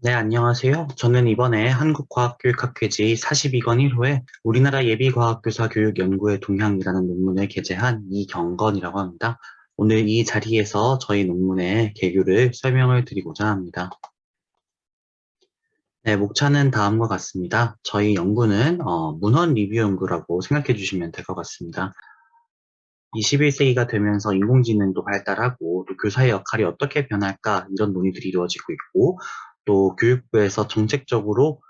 네, 안녕하세요. 저는 이번에 한국과학교육학회지 42권 1호에 우리나라 예비과학교사 교육 연구의 동향이라는 논문을 게재한 이경건이라고 합니다. 오늘 이 자리에서 저희 논문의 개요를 설명을 드리고자 합니다. 네, 목차는 다음과 같습니다. 저희 연구는 문헌 리뷰 연구라고 생각해 주시면 될 것 같습니다. 21세기가 되면서 인공지능도 발달하고 또 교사의 역할이 어떻게 변할까 이런 논의들이 이루어지고 있고 또 교육부에서 정책적으로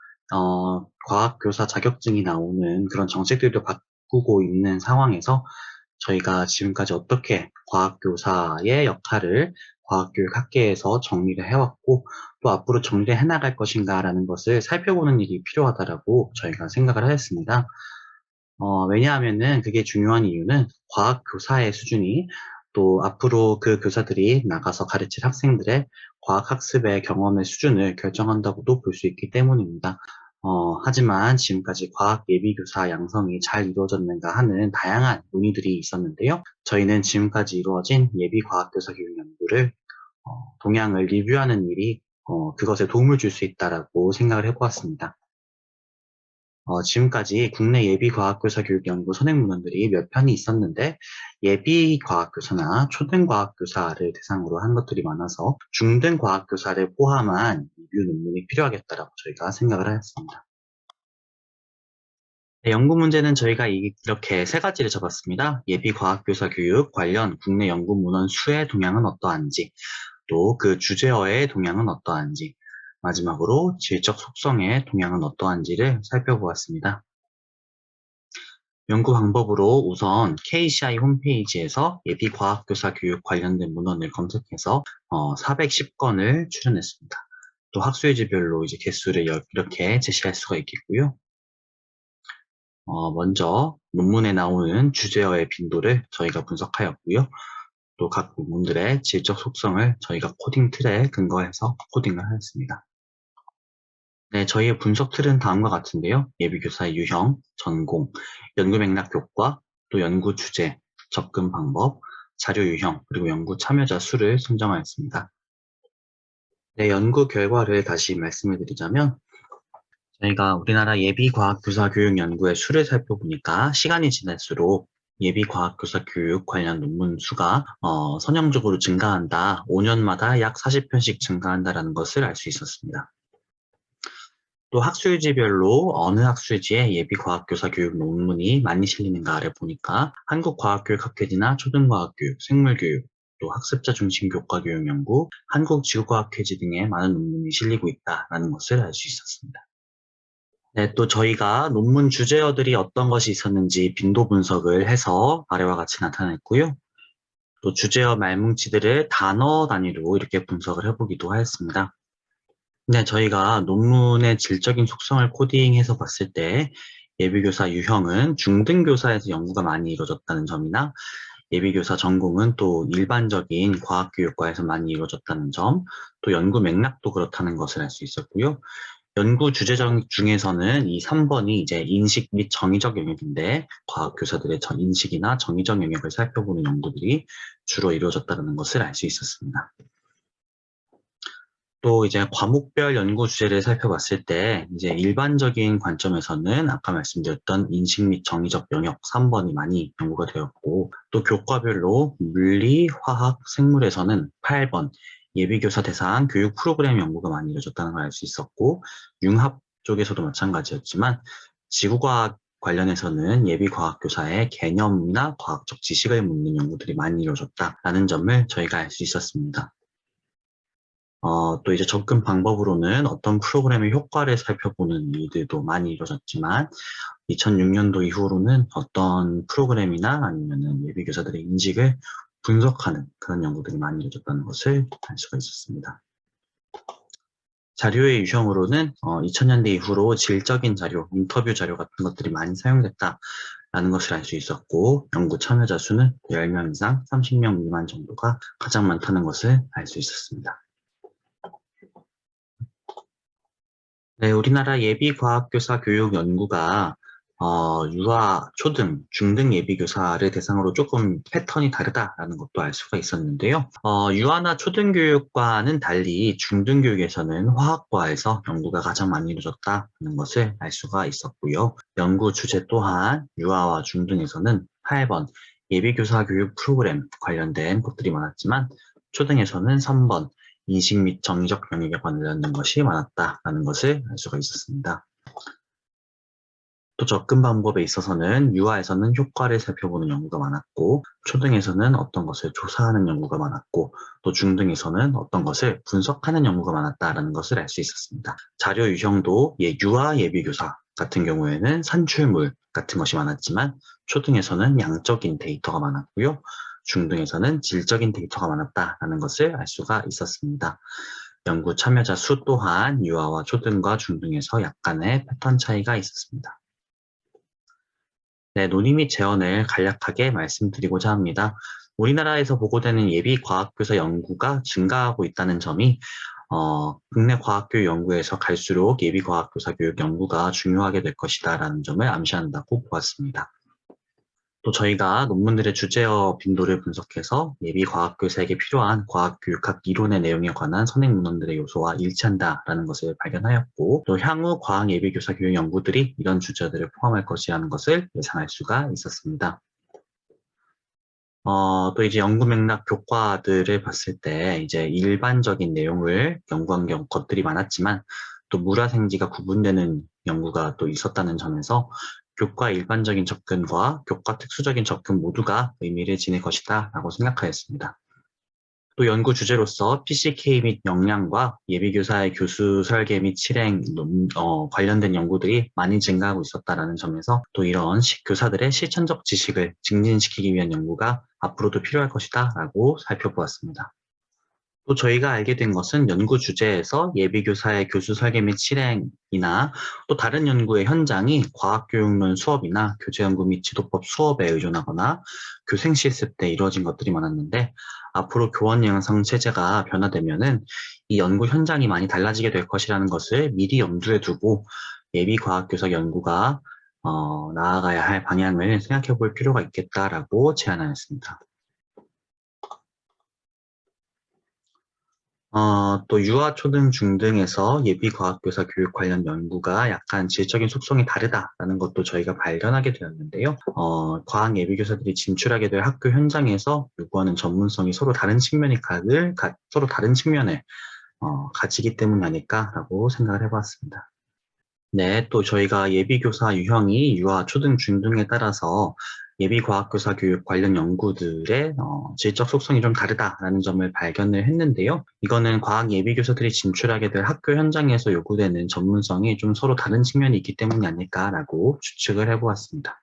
과학교사 자격증이 나오는 그런 정책들도 바꾸고 있는 상황에서 저희가 지금까지 어떻게 과학교사의 역할을 과학교육 학계에서 정리를 해왔고 또 앞으로 정리를 해나갈 것인가라는 것을 살펴보는 일이 필요하다라고 저희가 생각을 하였습니다. 왜냐하면은 그게 중요한 이유는 과학 교사의 수준이 또 앞으로 그 교사들이 나가서 가르칠 학생들의 과학 학습의 경험의 수준을 결정한다고도 볼 수 있기 때문입니다. 하지만 지금까지 과학 예비 교사 양성이 잘 이루어졌는가 하는 다양한 논의들이 있었는데요. 저희는 지금까지 이루어진 예비 과학 교사 교육 연구를 동향을 리뷰하는 일이 그것에 도움을 줄 수 있다라고 생각을 해보았습니다. 지금까지 국내 예비과학교사 교육연구 선행문헌들이 몇 편이 있었는데 예비과학교사나 초등과학교사를 대상으로 한 것들이 많아서 중등과학교사를 포함한 리뷰 논문이 필요하겠다라고 저희가 생각을 하였습니다. 네, 연구 문제는 저희가 이렇게 세 가지를 잡았습니다. 예비과학교사 교육 관련 국내 연구 문헌 수의 동향은 어떠한지, 또 그 주제어의 동향은 어떠한지, 마지막으로 질적 속성의 동향은 어떠한지를 살펴보았습니다. 연구 방법으로 우선 KCI 홈페이지에서 예비과학교사 교육 관련된 문헌을 검색해서 410건을 출연했습니다. 또 학술지별로 이제 개수를 이렇게 제시할 수가 있겠고요. 먼저 논문에 나오는 주제어의 빈도를 저희가 분석하였고요. 또 각 논문들의 질적 속성을 저희가 코딩 틀에 근거해서 코딩을 하였습니다. 네, 저희의 분석 틀은 다음과 같은데요. 예비교사의 유형, 전공, 연구 맥락 효과, 또 연구 주제, 접근 방법, 자료 유형, 그리고 연구 참여자 수를 선정하였습니다. 네, 연구 결과를 다시 말씀을 드리자면 저희가 우리나라 예비과학교사 교육 연구의 수를 살펴보니까 시간이 지날수록 예비과학교사 교육 관련 논문 수가 선형적으로 증가한다. 5년마다 약 40편씩 증가한다라는 것을 알 수 있었습니다. 또 학술지별로 어느 학술지에 예비과학교사 교육 논문이 많이 실리는가를 보니까 한국과학교육학회지나 초등과학교육, 생물교육, 또 학습자 중심 교과교육 연구, 한국지구과학회지 등에 많은 논문이 실리고 있다는 것을 알 수 있었습니다. 네, 또 저희가 논문 주제어들이 어떤 것이 있었는지 빈도 분석을 해서 아래와 같이 나타냈고요. 또 주제어 말뭉치들을 단어 단위로 이렇게 분석을 해보기도 하였습니다. 네, 저희가 논문의 질적인 속성을 코딩해서 봤을 때 예비교사 유형은 중등교사에서 연구가 많이 이루어졌다는 점이나 예비교사 전공은 또 일반적인 과학교육과에서 많이 이루어졌다는 점, 또 연구 맥락도 그렇다는 것을 알 수 있었고요. 연구 주제 중에서는 이 3번이 이제 인식 및 정의적 영역인데 과학교사들의 인식이나 정의적 영역을 살펴보는 연구들이 주로 이루어졌다는 것을 알 수 있었습니다. 또 이제 과목별 연구 주제를 살펴봤을 때 이제 일반적인 관점에서는 아까 말씀드렸던 인식 및 정의적 영역 3번이 많이 연구가 되었고 또 교과별로 물리, 화학, 생물에서는 8번 예비교사 대상 교육 프로그램 연구가 많이 이루어졌다는 걸 알 수 있었고 융합 쪽에서도 마찬가지였지만 지구과학 관련해서는 예비과학교사의 개념이나 과학적 지식을 묻는 연구들이 많이 이루어졌다라는 점을 저희가 알 수 있었습니다. 또 이제 접근 방법으로는 어떤 프로그램의 효과를 살펴보는 일들도 많이 이루어졌지만 2006년도 이후로는 어떤 프로그램이나 아니면은 예비교사들의 인식을 분석하는 그런 연구들이 많이 이루어졌다는 것을 알 수가 있었습니다. 자료의 유형으로는 2000년대 이후로 질적인 자료, 인터뷰 자료 같은 것들이 많이 사용됐다라는 것을 알 수 있었고 연구 참여자 수는 10명 이상 30명 미만 정도가 가장 많다는 것을 알 수 있었습니다. 네, 우리나라 예비과학교사 교육 연구가 유아, 초등, 중등 예비교사를 대상으로 조금 패턴이 다르다라는 것도 알 수가 있었는데요. 유아나 초등교육과는 달리 중등교육에서는 화학과에서 연구가 가장 많이 이루어졌다는 것을 알 수가 있었고요. 연구 주제 또한 유아와 중등에서는 8번 예비교사 교육 프로그램 관련된 것들이 많았지만 초등에서는 3번 인식 및 정의적 영역에 관련된 것이 많았다라는 것을 알 수가 있었습니다. 또 접근 방법에 있어서는 유아에서는 효과를 살펴보는 연구가 많았고, 초등에서는 어떤 것을 조사하는 연구가 많았고, 또 중등에서는 어떤 것을 분석하는 연구가 많았다라는 것을 알 수 있었습니다. 자료 유형도 유아 예비교사 같은 경우에는 산출물 같은 것이 많았지만, 초등에서는 양적인 데이터가 많았고요. 중등에서는 질적인 데이터가 많았다라는 것을 알 수가 있었습니다. 연구 참여자 수 또한 유아와 초등과 중등에서 약간의 패턴 차이가 있었습니다. 네, 논의 및 제언을 간략하게 말씀드리고자 합니다. 우리나라에서 보고되는 예비 과학교사 연구가 증가하고 있다는 점이 국내 과학교육 연구에서 갈수록 예비 과학교사 교육 연구가 중요하게 될 것이다라는 점을 암시한다고 보았습니다. 또 저희가 논문들의 주제어 빈도를 분석해서 예비 과학교사에게 필요한 과학교육학 이론의 내용에 관한 선행 문헌들의 요소와 일치한다라는 것을 발견하였고, 또 향후 과학 예비교사 교육 연구들이 이런 주제들을 포함할 것이라는 것을 예상할 수가 있었습니다. 또 이제 연구 맥락 교과들을 봤을 때 이제 일반적인 내용을 연구한 것들이 많았지만 또 물화생지가 구분되는 연구가 또 있었다는 점에서 교과 일반적인 접근과 교과 특수적인 접근 모두가 의미를 지닐 것이다 라고 생각하였습니다. 또 연구 주제로서 PCK 및 역량과 예비교사의 교수 설계 및 실행 관련된 연구들이 많이 증가하고 있었다는 점에서 또 이런 교사들의 실천적 지식을 증진시키기 위한 연구가 앞으로도 필요할 것이다 라고 살펴보았습니다. 또 저희가 알게 된 것은 연구 주제에서 예비교사의 교수 설계 및 실행이나 또 다른 연구의 현장이 과학교육론 수업이나 교재연구 및 지도법 수업에 의존하거나 교생 실습 때 이루어진 것들이 많았는데 앞으로 교원 양성 체제가 변화되면은 이 연구 현장이 많이 달라지게 될 것이라는 것을 미리 염두에 두고 예비 과학교사 연구가 나아가야 할 방향을 생각해 볼 필요가 있겠다라고 제안하였습니다. 또 유아, 초등, 중등에서 예비과학교사 교육 관련 연구가 약간 질적인 속성이 다르다라는 것도 저희가 발견하게 되었는데요. 과학 예비교사들이 진출하게 될 학교 현장에서 요구하는 전문성이 서로 다른 서로 다른 측면을 가지기 때문이 아닐까라고 생각을 해봤습니다. 네, 또 저희가 예비교사 유형이 유아, 초등, 중등에 따라서 예비과학교사 교육 관련 연구들의 질적 속성이 좀 다르다라는 점을 발견을 했는데요. 이거는 과학 예비교사들이 진출하게 될 학교 현장에서 요구되는 전문성이 좀 서로 다른 측면이 있기 때문이 아닐까라고 추측을 해보았습니다.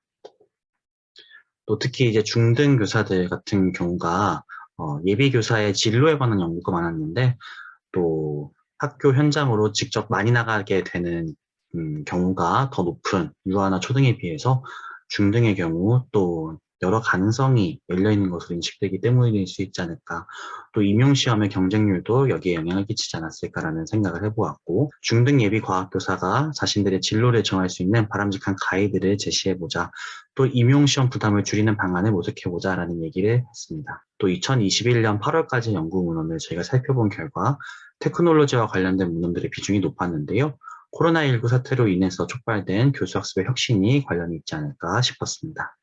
또 특히 이제 중등 교사들 같은 경우가 예비교사의 진로에 관한 연구가 많았는데 또 학교 현장으로 직접 많이 나가게 되는 경우가 더 높은 유아나 초등에 비해서 중등의 경우 또 여러 가능성이 열려있는 것으로 인식되기 때문일 수 있지 않을까. 또 임용시험의 경쟁률도 여기에 영향을 끼치지 않았을까라는 생각을 해보았고, 중등 예비 과학교사가 자신들의 진로를 정할 수 있는 바람직한 가이드를 제시해보자, 또 임용시험 부담을 줄이는 방안을 모색해보자라는 얘기를 했습니다. 또 2021년 8월까지 연구 문헌을 저희가 살펴본 결과 테크놀로지와 관련된 문헌들의 비중이 높았는데요. 코로나19 사태로 인해서 촉발된 교수학습의 혁신이 관련이 있지 않을까 싶었습니다.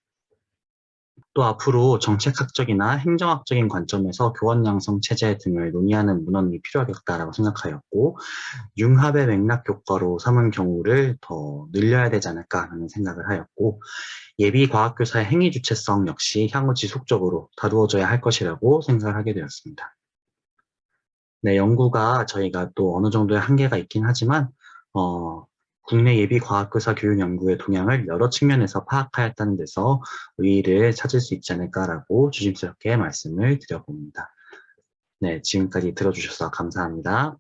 또 앞으로 정책학적이나 행정학적인 관점에서 교원 양성 체제 등을 논의하는 문헌이 필요하겠다라고 생각하였고, 융합의 맥락 교과로 삼은 경우를 더 늘려야 되지 않을까라는 생각을 하였고, 예비 과학교사의 행위 주체성 역시 향후 지속적으로 다루어져야 할 것이라고 생각을 하게 되었습니다. 네, 연구가 저희가 또 어느 정도의 한계가 있긴 하지만, 국내 예비 과학교사 교육 연구의 동향을 여러 측면에서 파악하였다는 데서 의의를 찾을 수 있지 않을까라고 조심스럽게 말씀을 드려봅니다. 네, 지금까지 들어주셔서 감사합니다.